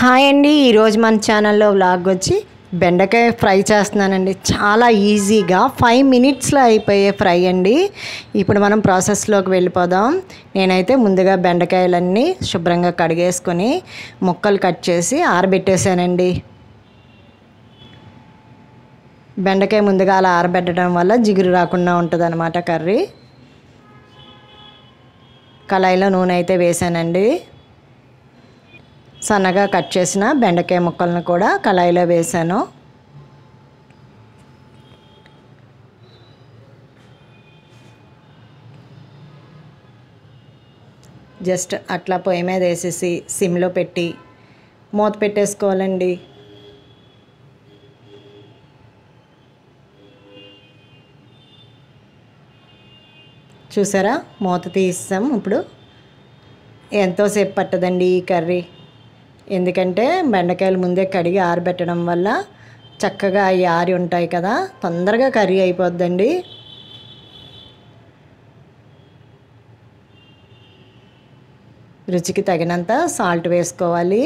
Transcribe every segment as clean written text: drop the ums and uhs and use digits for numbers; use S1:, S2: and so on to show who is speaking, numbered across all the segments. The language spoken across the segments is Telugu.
S1: హాయ్ అండి, ఈరోజు మన ఛానల్లో వ్లాగ్ వచ్చి బెండకాయ ఫ్రై చేస్తున్నానండి. చాలా ఈజీగా 5 మినిట్స్లో అయిపోయే ఫ్రై అండి. ఇప్పుడు మనం ప్రాసెస్లోకి వెళ్ళిపోదాం. నేనైతే ముందుగా బెండకాయలన్నీ శుభ్రంగా కడిగేసుకొని ముక్కలు కట్ చేసి ఆరబెట్టేశానండి. బెండకాయ ముందుగా అలా ఆరబెట్టడం వల్ల జిగురు రాకుండా ఉంటుంది అన్నమాట కర్రీ. కళాయిలో నూనె అయితే వేసానండి. సన్నగా కట్ చేసిన బెండకాయ ముక్కలను కూడా కళాయిలో వేసాను. జస్ట్ అట్లా పొయ్యి మీద వేసేసి సిమ్లో పెట్టి మూత పెట్టేసుకోవాలండి. చూసారా, మూత తీసాం. ఇప్పుడు ఎంతోసేపు పట్టదండి ఈ కర్రీ. ఎందుకంటే బెండకాయలు ముందే కడిగి ఆరబెట్టడం వల్ల చక్కగా అవి ఆరి ఉంటాయి కదా, తొందరగా కర్రీ అయిపోద్దండి. రుచికి తగినంత సాల్ట్ వేసుకోవాలి.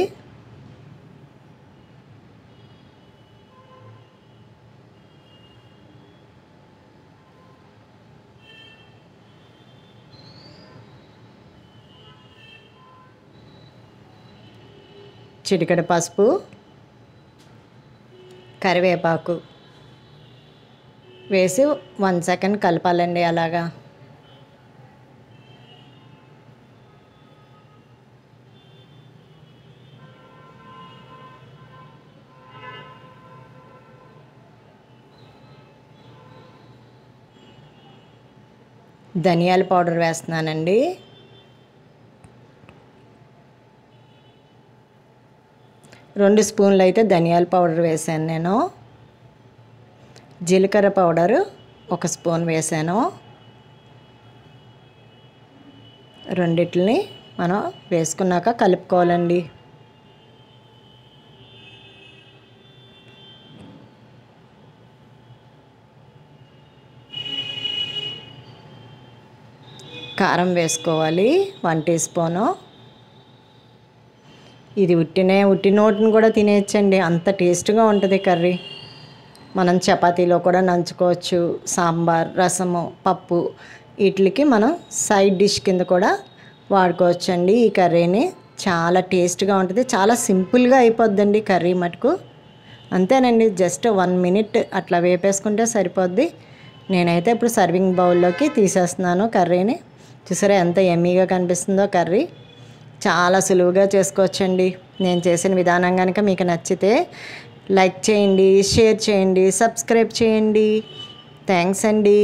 S1: చిటికెడు పసుపు, కరివేపాకు వేసి 1 సెకండ్ కలపాలండి. అలాగా ధనియాల పౌడర్ వేస్తున్నానండి. రెండు స్పూన్లు అయితే ధనియాల పౌడర్ వేసాను నేను. జీలకర్ర పౌడరు 1 స్పూన్ వేసాను. రెండిటిని మనం వేసుకున్నాక కలుపుకోవాలండి. కారం వేసుకోవాలి 1 టీ స్పూను. ఇది ఉట్టి నోటిని కూడా తినేయచ్చండి, అంత టేస్ట్గా ఉంటుంది కర్రీ. మనం చపాతీలో కూడా నంచుకోవచ్చు. సాంబార్, రసము, పప్పు వీటికి మనం సైడ్ డిష్ కింద కూడా వాడుకోవచ్చండి ఈ కర్రీని. చాలా టేస్ట్గా ఉంటుంది. చాలా సింపుల్గా అయిపోద్దండి కర్రీ మటుకు. అంతేనండి, జస్ట్ 1 మినిట్ అట్లా వేపేసుకుంటే సరిపోద్ది. నేనైతే ఇప్పుడు సర్వింగ్ బౌల్లోకి తీసేస్తున్నాను కర్రీని. చూసారా ఎంత యమ్మీగా కనిపిస్తుందో కర్రీ. చాలా సులువుగా చేసుకోవచ్చండి. నేను చేసిన విధానం కనుక మీకు నచ్చితే లైక్ చేయండి, షేర్ చేయండి, సబ్స్క్రైబ్ చేయండి. థ్యాంక్స్ అండి.